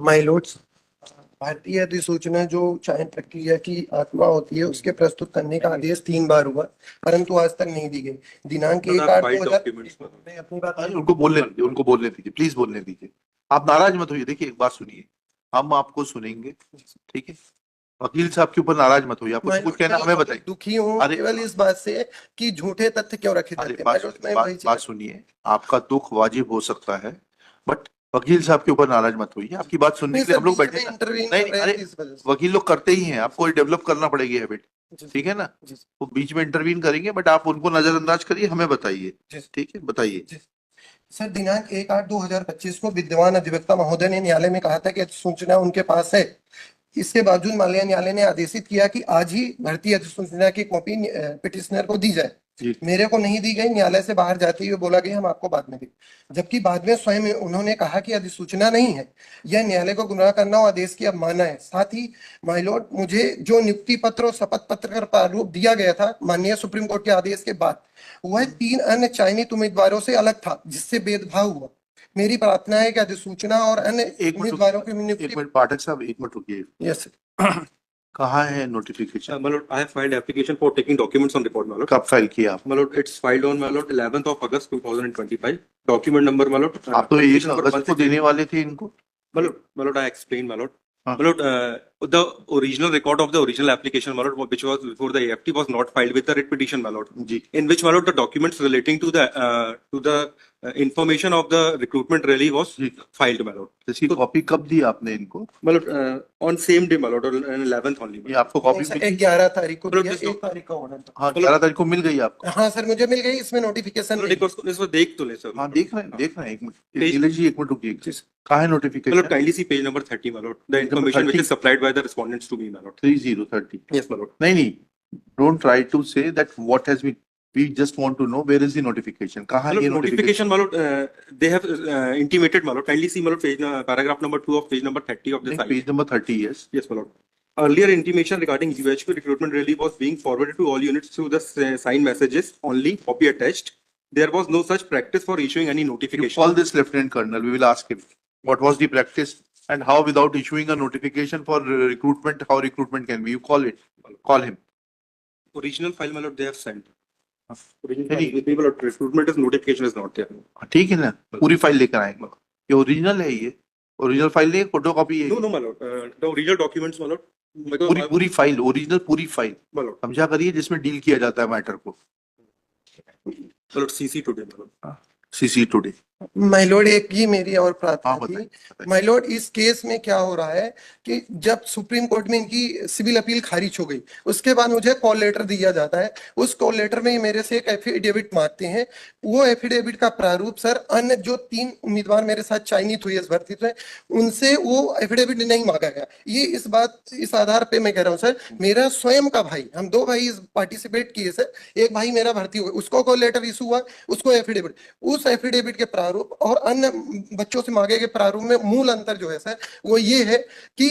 My Lord's, भारतीय अधिसूचना जो चयन प्रक्रिया की आत्मा होती है उसके प्रस्तुत करने का आदेश 3 बार हुआ, परंतु आज तक नहीं दी गई। दिनांक 1/8/2000। मैं अपनी बात अरे उनको बोलने दीजिए, प्लीज बोलने दीजिए। आप नाराज मत होइए। देखिए, एक बात सुनिए, हम आपको सुनेंगे, ठीक है? वकील साहब के ऊपर नाराज मत होइए। आपको कुछ कहना हमें बताइए। दुखी हूँ केवल इस बात से कि झूठे तथ्य क्यों रखे जाते हैं। बात सुनिए, आपका दुख वाजिब हो सकता है, बट वकील साहब के ऊपर नाराज मत होइए। आपकी बात सुनने के लिए हम लोग बैठे हैं। नहीं, अरे वकील लोग करते ही हैं, आपको डेवलप करना पड़ेगी हैबिट, ठीक है ना? वो बीच में इंटरवीन करेंगे, बट आप उनको नजरअंदाज करिए, हमें बताइए। ठीक है, बताइए। सर, दिनांक 1/8/2025 को विद्यमान अधिवक्ता महोदय ने न्यायालय में कहा था कि सूचना उनके पास है। इसके बावजूद माननीय न्यायालय ने आदेशित किया कि आज ही भर्ती अधिसूचना की कॉपी पिटिशनर को दी जाए। मेरे को नहीं दी गई। न्यायालय से बाहर जाते हुए बोला गया हम आपको बाद में देंगे, जबकि बाद में स्वयं उन्होंने कहा कि अधिसूचना नहीं है। यह न्यायालय को गुमराह करना और आदेश की अवमानना है। साथ ही माय लॉर्ड, मुझे जो नियुक्ति पत्र और शपथ पत्र का प्रारूप दिया गया था माननीय सुप्रीम कोर्ट के आदेश के बाद, वह 3 अन्य चयनित उम्मीदवारों से अलग था, जिससे भेदभाव हुआ। मेरी प्रार्थना है कि अधिसूचना और अन्य उम्मीदवारों की नियुक्ति। एक मिनट पाठक साहब, एक मिनट रुकिए। यस कहाँ है notification? My lord, I have filed application for taking documents on report, my lord. कब फाइल किया आप? My lord, it's filed on, my lord, 11th of August 2025. Document number, my lord. आप तो 1 अगस्त को देने वाले थे इनको। My lord, I explained, my lord. हाँ. My lord, the original record of the original application, my lord, which was before the AFT, was not filed with the writ petition, my lord. जी. In which, my lord, the documents relating to the information of the recruitment rally was filed, my lord. इसकी copy कब दी आपने इनको? My lord, on same day, my lord, on 11th only. ये आपको copy 11 तारीख को दिया, 1 तारीख का होना था। हाँ, 11 तारीख को मिल गई आपको? हाँ सर, मुझे मिल गई। इसमें नोटिफिकेशन इसको देख तो ले सर। हाँ, देख रहे हैं। एक मिनट जी, एक मिनट रुकिए। कहाँ है notification? My lord, kindly see page number 30, my lord. The information which is supplied by the respondents to me, my lord. 3030. Yes, my lord. नहीं, don't try to say that what has been. We just want to know where is the notification. कहाँ है ये notification, my lord? They have intimated, my lord. Kindly see, my lord, paragraph number 2 of page number 30 of the file. Page number 30, yes. Yes, my lord. Earlier intimation regarding UHQ recruitment rally was being forwarded to all units through the signed messages only, copy attached. There was no such practice for issuing any notification. You call this Lieutenant Colonel. We will ask him what was the practice and how, without issuing a notification for recruitment, how recruitment can be. You call it. Call him. Original file, my lord, they have sent. People recruitment is notification is not there. ठीक है ना, पूरी file लेकर आएंगे। ये original है, ये original file नहीं, फोटो कॉपी है। No, my lord. The original documents, my lord. पूरी फाइल, ओरिजिनल पूरी फाइल समझा करिए, जिसमें डील किया जाता है मैटर को। My lord, CC today, my lord. CC today. My Lord, एक ही मेरी और प्रार्थना थी। माय लॉर्ड, इस केस में क्या हो रहा है कि जब सुप्रीम कोर्ट में इनकी सिविल अपील खारिज हो गई, उसके बाद मुझे कॉल लेटर दिया जाता है। उस कॉल लेटर में मेरे से एक एफिडेविट मांगते हैं। वो एफिडेविट का प्रारूप सर, अन्य जो 3 उम्मीदवार मेरे साथ चयनित हुए इस भर्ती में, उनसे वो एफिडेविट नहीं मांगा गया। ये इस आधार पे मैं कह रहा हूँ सर, मेरा स्वयं का भाई, हम 2 भाई पार्टिसिपेट किए सर। एक भाई मेरा भर्ती हुआ, उसको कॉल लेटर इशू हुआ, उसको एफिडेविट, उस एफिडेविट के प्रारूप और अन्य बच्चों से मांगे गए प्रारूप में मूल अंतर जो है सर, वो ये है कि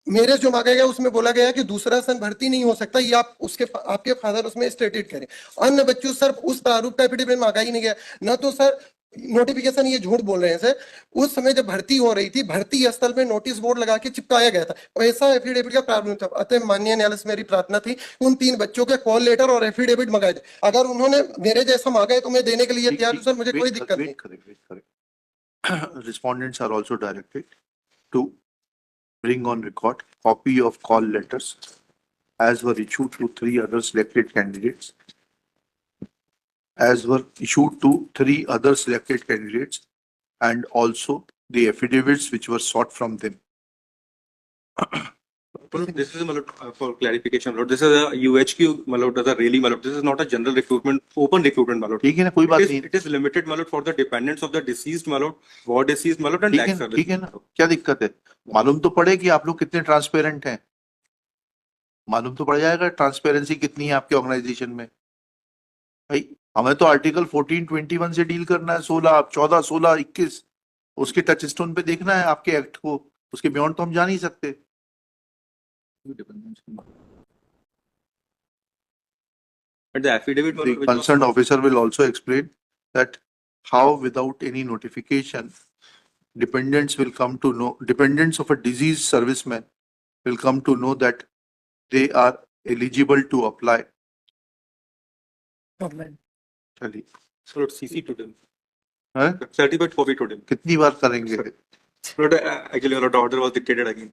मेरे जो मांगा गया उसमें बोला गया कि दूसरा सन भर्ती नहीं हो सकता, ये आप आपके फादर उसमें स्टेटेड करें। अन्य बच्चों सर उस प्रारूप का एफिडेविट मांगा ही नहीं गया ना। तो सर नोटिफिकेशन, ये झूठ बोल रहे हैं सर। उस समय जब भर्ती हो रही थी, भर्ती स्थल में नोटिस बोर्ड लगा के चिपकाया गया था, वैसा एफिडेविट का प्रारूप था। अतः माननीय न्यायालय से मेरी प्रार्थना थी, उन 3 बच्चों के कॉल लेटर और एफिडेविट मंगाए थे। अगर उन्होंने मेरे जैसा मांगा है तो मैं देने के लिए तैयार हूं सर, मुझे कोई दिक्कत नहीं। Respondents are also directed to bring on record copy of call letters as were issued to 3 other selected candidates, and also the affidavits which were sought from them. This is for clarification, Lord. This is a UHQ, my lord. Does a really, my lord. This is not a general recruitment, open recruitment, my lord. ठीक है ना, कोई बात नहीं। It is limited, my lord, for the dependents of the deceased, my lord, war deceased, my lord, and tax service. ठीक है ना, क्या दिक्कत है? मालूम तो पड़े कि आप लोग कितने ट्रांसपेरेंट हैं। मालूम तो पड़ जाएगा ट्रांसपेरेंसी कितनी है आपके ऑर्गेनाइजेशन में। भाई, हमें तो आर्टिकल 1421 से डील करना है, 16, 14, 16, 21 उसके टच स्टोन पे देखना है आपके एक्ट को। उसके बियॉन्ड तो हम जा नहीं सकते। But the affidavit, the concerned officer will also explain that how, without any notification, dependents will come to know, dependents of a deceased serviceman will come to know that they are eligible to apply. चलिए, So it's CC to them. हैं? Certified copy to them. कितनी बार करेंगे? But actually, a lot of order was dictated again.